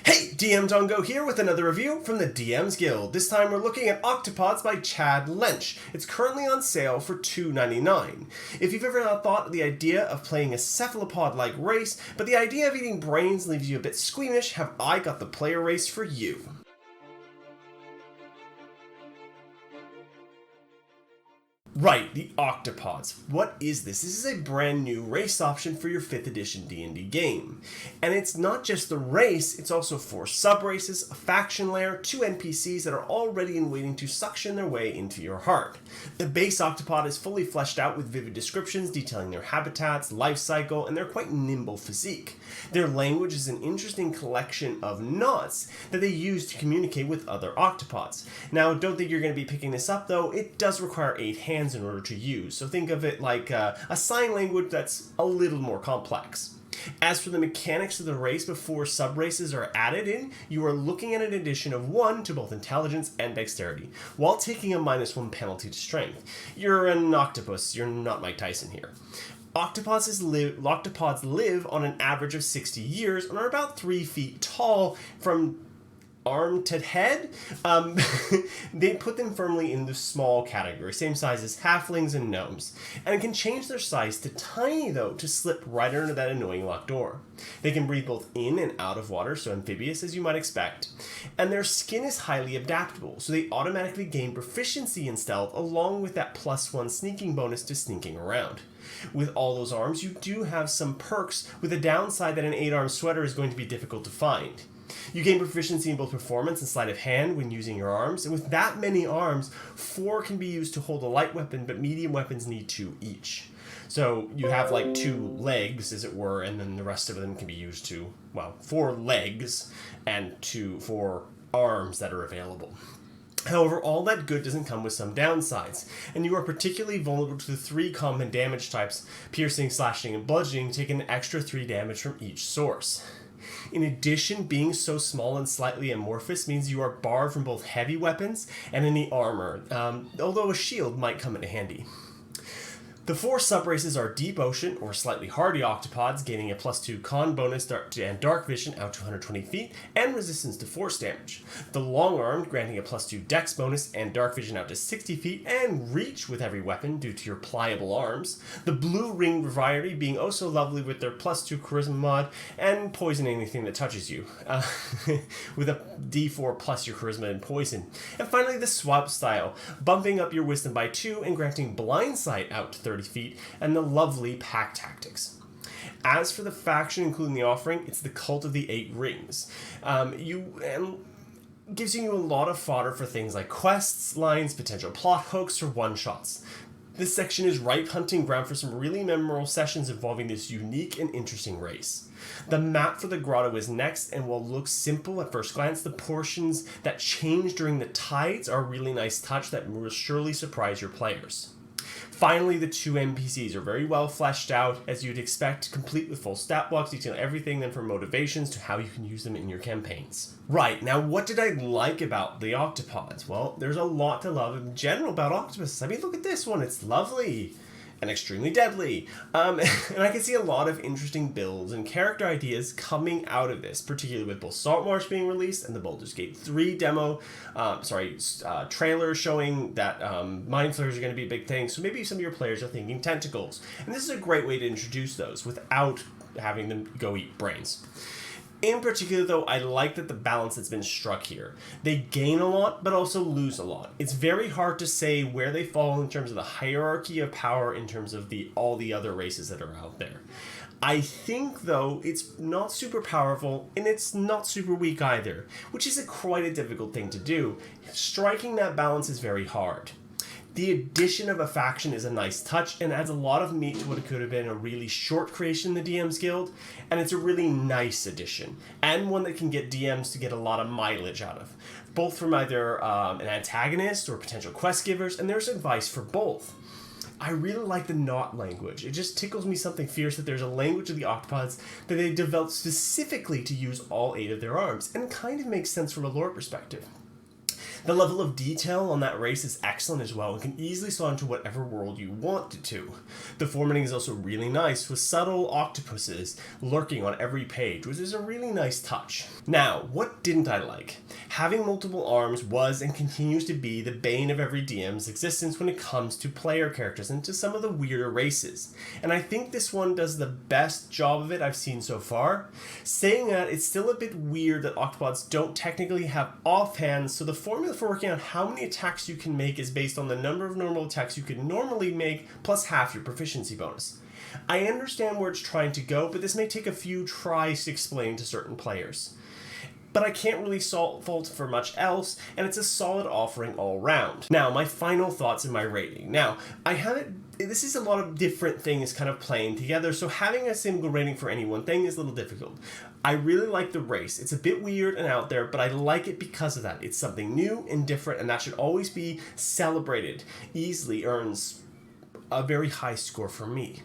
Hey, DMDongo here with another review from the DM's Guild. This time we're looking at Octopods by Chad Lynch. It's currently on sale for $2.99. If you've ever thought of the idea of playing a cephalopod-like race, but the idea of eating brains leaves you a bit squeamish, have I got the player race for you. Right, the Octopods. What is this? This is a brand new race option for your 5th edition D&D game. And it's not just the race, it's also 4 sub-races, a faction lair, 2 NPCs that are all ready and waiting to suction their way into your heart. The base Octopod is fully fleshed out with vivid descriptions detailing their habitats, life cycle, and their quite nimble physique. Their language is an interesting collection of knots that they use to communicate with other Octopods. Now, don't think you're going to be picking this up though, it does require 8 hands in order to use, so think of it like a sign language that's a little more complex. As for the mechanics of the race before sub-races are added in, you are looking at an addition of 1 to both intelligence and dexterity, while taking a -1 penalty to strength. You're an octopus, you're not Mike Tyson here. Octopods live on an average of 60 years and are about 3 feet tall from arm to head. They put them firmly in the small category, same size as halflings and gnomes, and it can change their size to tiny though to slip right under that annoying locked door. They can breathe both in and out of water, so amphibious as you might expect, and their skin is highly adaptable, so they automatically gain proficiency in stealth along with that +1 sneaking bonus to sneaking around. With all those arms, you do have some perks, with the downside that an 8-arm sweater is going to be difficult to find. You gain proficiency in both performance and sleight of hand when using your arms, and with that many arms, 4 can be used to hold a light weapon, but medium weapons need 2 each. So you have like 2 legs, as it were, and then the rest of them can be used to, well, 4 legs and 4 arms that are available. However, all that good doesn't come with some downsides, and you are particularly vulnerable to the 3 common damage types, piercing, slashing, and bludgeoning, taking an extra 3 damage from each source. In addition, being so small and slightly amorphous means you are barred from both heavy weapons and any armor, although a shield might come in handy. The 4 sub-races are Deep Ocean, or slightly hardy octopods, gaining a +2 con bonus and dark vision out to 120 feet, and resistance to force damage. The Long-Armed, granting a +2 dex bonus and dark vision out to 60 feet, and reach with every weapon due to your pliable arms. The Blue-Ringed variety being oh so lovely with their +2 charisma mod, and poison anything that touches you, with a d4 plus your charisma and poison. And finally, the Swap style, bumping up your wisdom by 2 and granting blind sight out to 30 feet, and the lovely pack tactics. As for the faction including the offering, it's the Cult of the 8 Rings. Gives you a lot of fodder for things like quests, lines, potential plot hooks, or one-shots. This section is ripe hunting ground for some really memorable sessions involving this unique and interesting race. The map for the grotto is next, and while it looks simple at first glance, the portions that change during the tides are a really nice touch that will surely surprise your players. Finally, the 2 NPCs are very well fleshed out, as you'd expect, complete with full stat blocks detailing everything then from motivations to how you can use them in your campaigns. Right, now what did I like about the Octopods? Well, there's a lot to love in general about octopuses. I mean, look at this one, it's lovely and extremely deadly. And I can see a lot of interesting builds and character ideas coming out of this, particularly with both Saltmarsh being released and the Baldur's Gate 3 trailer showing that Mind Flayers are going to be a big thing, so maybe some of your players are thinking tentacles. And this is a great way to introduce those without having them go eat brains. In particular, though, I like that the balance that's been struck here. They gain a lot, but also lose a lot. It's very hard to say where they fall in terms of the hierarchy of power in terms of all the other races that are out there. I think, though, it's not super powerful, and it's not super weak either, which is quite a difficult thing to do. Striking that balance is very hard. The addition of a faction is a nice touch and adds a lot of meat to what could have been a really short creation in the DM's Guild, and it's a really nice addition, and one that can get DMs to get a lot of mileage out of, both from either an antagonist or potential quest givers, and there's advice for both. I really like the knot language. It just tickles me something fierce that there's a language of the Octopods that they developed specifically to use all 8 of their arms, and kind of makes sense from a lore perspective. The level of detail on that race is excellent as well and can easily slot into whatever world you want it to. The formatting is also really nice, with subtle octopuses lurking on every page, which is a really nice touch. Now, what didn't I like? Having multiple arms was and continues to be the bane of every DM's existence when it comes to player characters and to some of the weirder races. And I think this one does the best job of it I've seen so far. Saying that, it's still a bit weird that Octopods don't technically have offhands, so the formula for working out how many attacks you can make is based on the number of normal attacks you could normally make plus half your proficiency bonus. I understand where it's trying to go, but this may take a few tries to explain to certain players. But I can't really fault for much else, and it's a solid offering all round. Now, my final thoughts in my rating. Now, this is a lot of different things kind of playing together, so having a single rating for any one thing is a little difficult. I really like the race. It's a bit weird and out there, but I like it because of that. It's something new and different, and that should always be celebrated. Easily earns a very high score for me.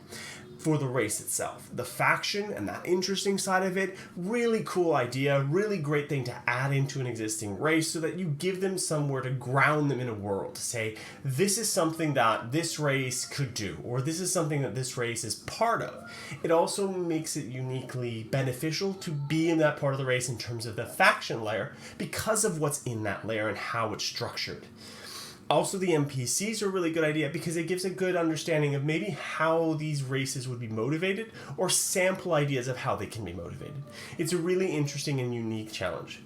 For the race itself, the faction and that interesting side of it, really cool idea, really great thing to add into an existing race so that you give them somewhere to ground them in a world, to say this is something that this race could do, or this is something that this race is part of. It also makes it uniquely beneficial to be in that part of the race in terms of the faction layer because of what's in that layer and how it's structured. Also, the NPCs are a really good idea because it gives a good understanding of maybe how these races would be motivated or sample ideas of how they can be motivated. It's a really interesting and unique challenge.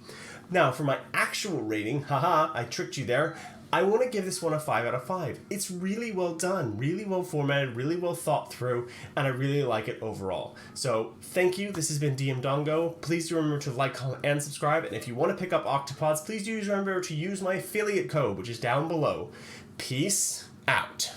Now, for my actual rating, haha, I tricked you there, I want to give this one a 5 out of 5. It's really well done, really well formatted, really well thought through, and I really like it overall. So, thank you. This has been DMDongo. Please do remember to like, comment, and subscribe. And if you want to pick up Octopods, please do remember to use my affiliate code, which is down below. Peace out.